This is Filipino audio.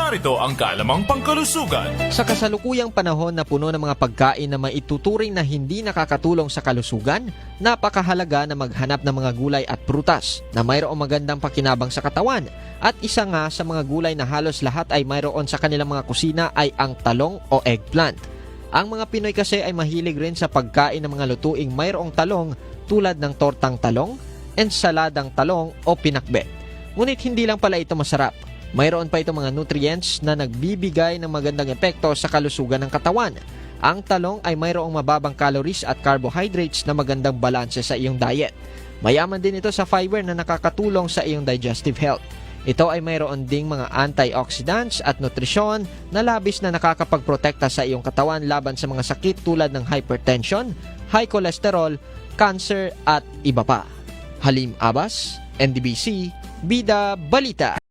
narito ang kalamang pangkalusugan. Sa kasalukuyang panahon na puno ng mga pagkain na maituturing na hindi nakakatulong sa kalusugan, napakahalaga na maghanap ng mga gulay at prutas na mayroong magandang pakinabang sa katawan. At isa nga sa mga gulay na halos lahat ay mayroon sa kanilang mga kusina ay ang talong o eggplant. Ang mga Pinoy kasi ay mahilig rin sa pagkain ng mga lutuing mayroong talong tulad ng tortang talong, ensaladang talong o pinakbet. Ngunit hindi lang pala ito masarap. Mayroon pa itong mga nutrients na nagbibigay ng magandang epekto sa kalusugan ng katawan. Ang talong ay mayroong mababang calories at carbohydrates na magandang balanse sa iyong diet. Mayaman din ito sa fiber na nakakatulong sa iyong digestive health. Ito ay mayroon ding mga antioxidants at nutrisyon na labis na nakakapagprotekta sa iyong katawan laban sa mga sakit tulad ng hypertension, high cholesterol, cancer at iba pa. Halim Abbas, NDBC, Bida Balita.